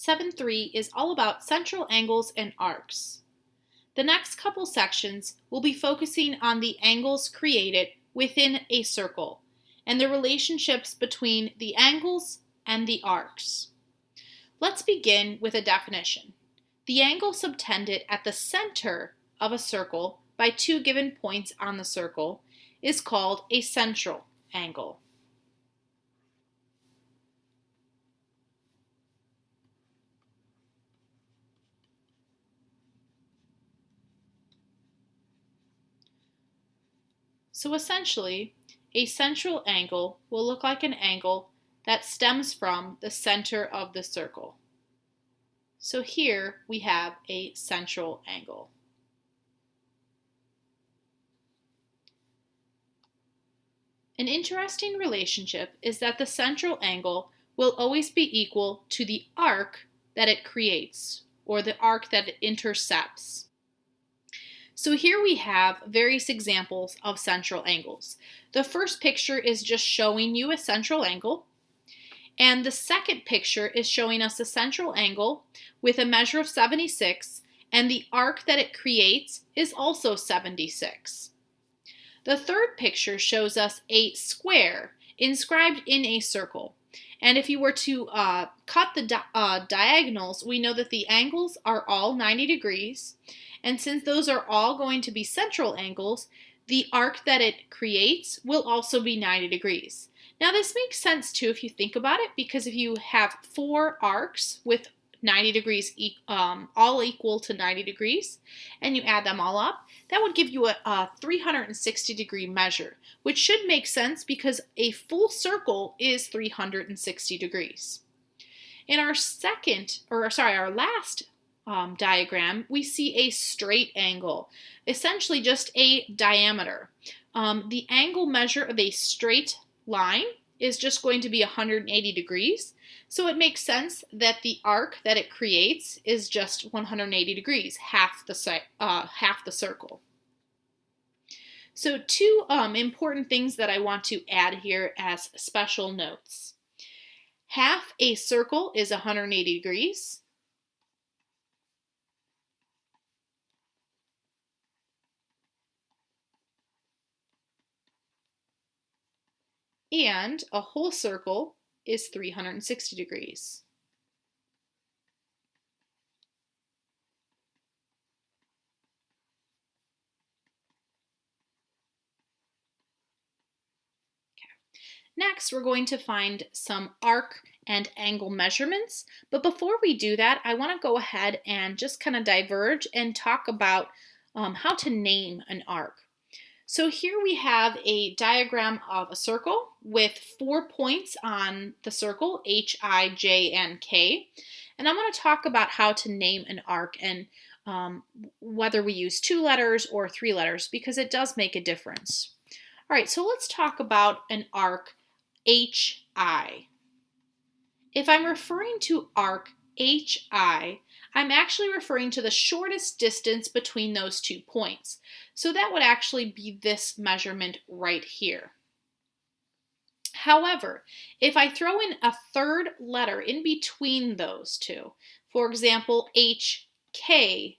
7.3 is all about central angles and arcs. The next couple sections will be focusing on the angles created within a circle and the relationships between the angles and the arcs. Let's begin with a definition. The angle subtended at the center of a circle by two given points on the circle is called a central angle. So essentially, a central angle will look like an angle that stems from the center of the circle. So here we have a central angle. An interesting relationship is that the central angle will always be equal to the arc that it creates, or the arc that it intercepts. So here we have various examples of central angles. The first picture is just showing you a central angle, and the second picture is showing us a central angle with a measure of 76, and the arc that it creates is also 76. The third picture shows us a square inscribed in a circle. And if you were to cut the diagonals, we know that the angles are all 90 degrees. And since those are all going to be central angles, the arc that it creates will also be 90 degrees. Now this makes sense too if you think about it, because if you have four arcs with 90 degrees, all equal to 90 degrees, and you add them all up, that would give you a 360 degree measure, which should make sense because a full circle is 360 degrees. In our last diagram, we see a straight angle, essentially just a diameter. The angle measure of a straight line is just going to be 180 degrees, so it makes sense that the arc that it creates is just 180 degrees, half the circle. So two important things that I want to add here as special notes. Half a circle is 180 degrees. And a whole circle is 360 degrees. Okay. Next, we're going to find some arc and angle measurements. But before we do that, I want to go ahead and just kind of diverge and talk about how to name an arc. So here we have a diagram of a circle with 4 points on the circle, H, I, J, and K. And I'm going to talk about how to name an arc and whether we use 2 letters or 3 letters, because it does make a difference. All right, so let's talk about an arc HI. If I'm referring to arc HI, I'm actually referring to the shortest distance between those 2 points. So that would actually be this measurement right here. However, if I throw in a third letter in between those two, for example, HKI,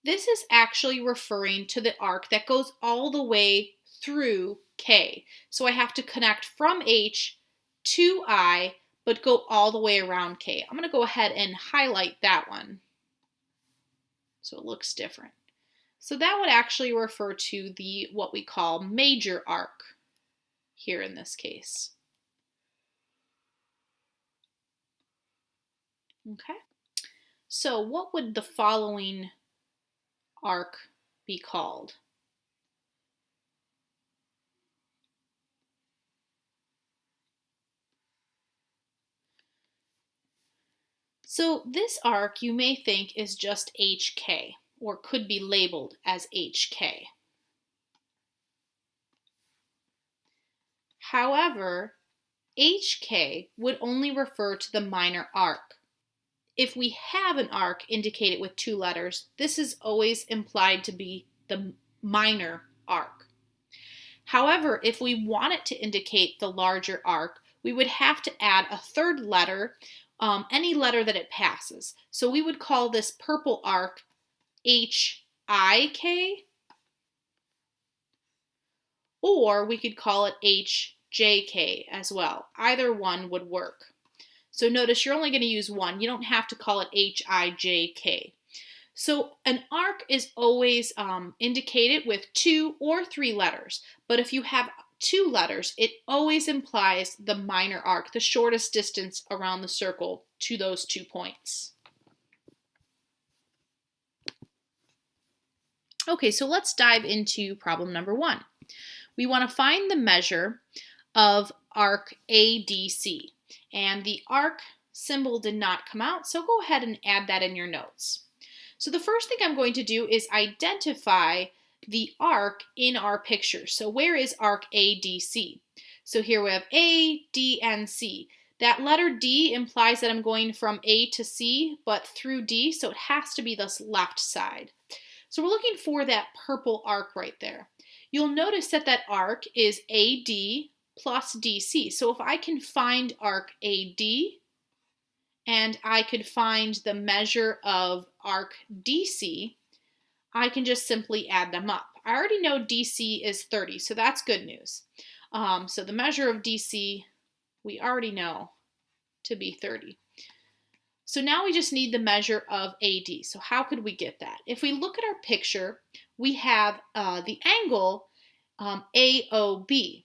this is actually referring to the arc that goes all the way through K. So I have to connect from H to I, but go all the way around K. I'm going to go ahead and highlight that one so it looks different. So that would actually refer to the what we call major arc here in this case. Okay, so what would the following arc be called? So this arc you may think is just HK, or could be labeled as HK. However, HK would only refer to the minor arc. If we have an arc indicated with 2 letters, this is always implied to be the minor arc. However, if we want it to indicate the larger arc, we would have to add a third letter, any letter that it passes. So we would call this purple arc HIK, or we could call it HJK as well. Either one would work. So notice you're only going to use one. You don't have to call it HIJK. So an arc is always indicated with 2 or 3 letters. But if you have 2 letters, it always implies the minor arc, the shortest distance around the circle to those 2 points. Okay, so let's dive into problem number 1. We want to find the measure of arc ADC. And the arc symbol did not come out, so go ahead and add that in your notes. So the first thing I'm going to do is identify the arc in our picture. So where is arc ADC? So here we have A, D, and C. That letter D implies that I'm going from A to C, but through D, so it has to be this left side. So we're looking for that purple arc right there. You'll notice that that arc is AD plus DC. So if I can find arc AD and I could find the measure of arc DC, I can just simply add them up. I already know DC is 30, so that's good news. So the measure of DC, we already know to be 30. So now we just need the measure of AD. So how could we get that? If we look at our picture, we have the angle AOB.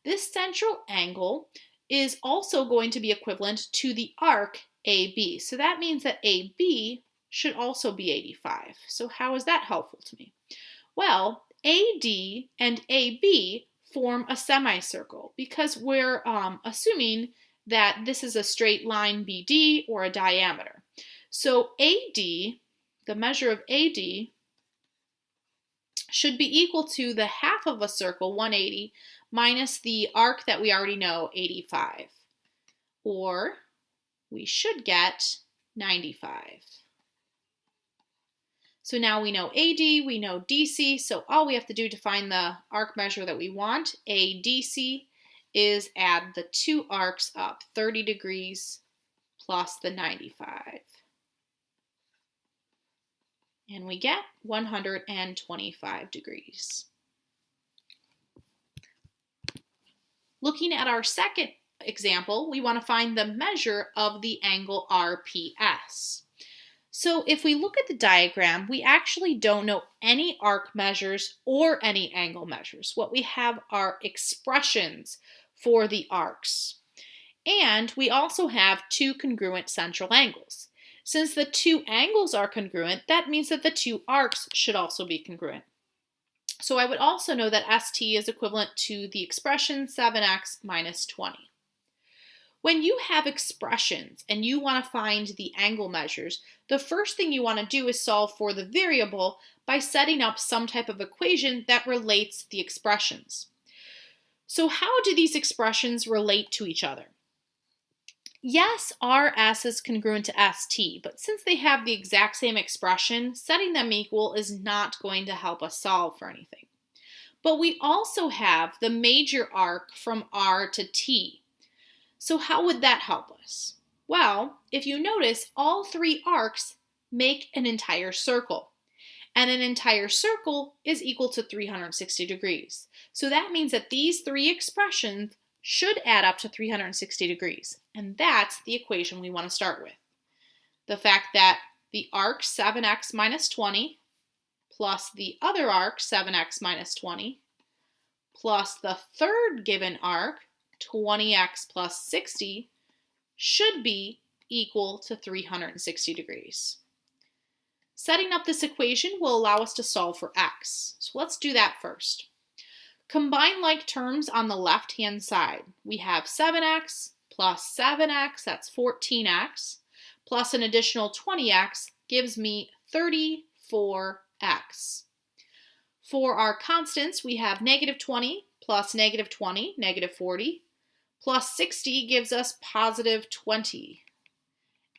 This central angle is also going to be equivalent to the arc AB. So that means that AB should also be 85. So how is that helpful to me? Well, AD and AB form a semicircle because we're assuming that this is a straight line BD or a diameter. So AD, the measure of AD, should be equal to the half of a circle, 180, minus the arc that we already know, 85. Or we should get 95. So now we know AD, we know DC, so all we have to do to find the arc measure that we want, ADC, is add the 2 arcs up, 30 degrees plus the 95. And we get 125 degrees. Looking at our second example, we want to find the measure of the angle RPS. So if we look at the diagram, we actually don't know any arc measures or any angle measures. What we have are expressions for the arcs. And we also have 2 congruent central angles. Since the 2 angles are congruent, that means that the 2 arcs should also be congruent. So I would also know that ST is equivalent to the expression 7x minus 20. When you have expressions and you want to find the angle measures, the first thing you want to do is solve for the variable by setting up some type of equation that relates the expressions. So how do these expressions relate to each other? Yes, RS is congruent to ST, but since they have the exact same expression, setting them equal is not going to help us solve for anything. But we also have the major arc from R to T. So how would that help us? Well, if you notice, all 3 arcs make an entire circle. And an entire circle is equal to 360 degrees. So that means that these 3 expressions should add up to 360 degrees. And that's the equation we want to start with. The fact that the arc 7x minus 20 plus the other arc 7x minus 20 plus the third given arc 20x plus 60 should be equal to 360 degrees. Setting up this equation will allow us to solve for x. So let's do that first. Combine like terms on the left-hand side. We have 7x plus 7x, that's 14x, plus an additional 20x gives me 34x. For our constants, we have negative 20 plus negative 20, negative 40, plus 60 gives us positive 20.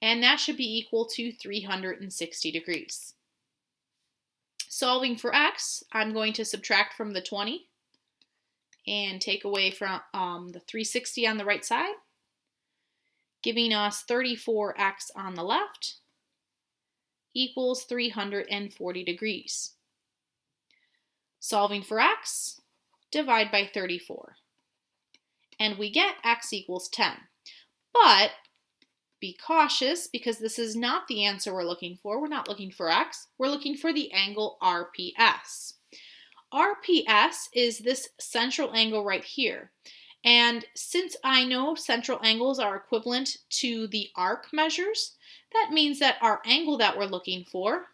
And that should be equal to 360 degrees. Solving for x, I'm going to subtract from the 20 and take away from the 360 on the right side. giving us 34x on the left equals 340 degrees. Solving for x, divide by 34. And we get x equals 10. But be cautious because this is not the answer we're looking for. We're not looking for x. We're looking for the angle RPS. RPS is this central angle right here. And since I know central angles are equivalent to the arc measures, that means that our angle that we're looking for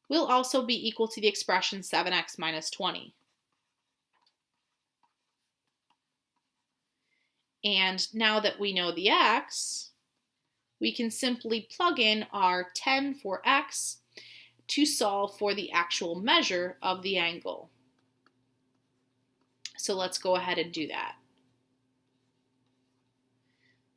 will also be equal to the expression 7x minus 20. And now that we know the x, we can simply plug in our 10 for x to solve for the actual measure of the angle. So let's go ahead and do that.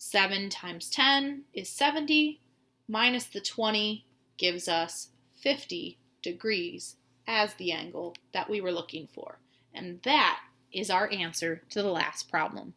7 times 10 is 70, minus the 20 gives us 50 degrees as the angle that we were looking for. And that is our answer to the last problem.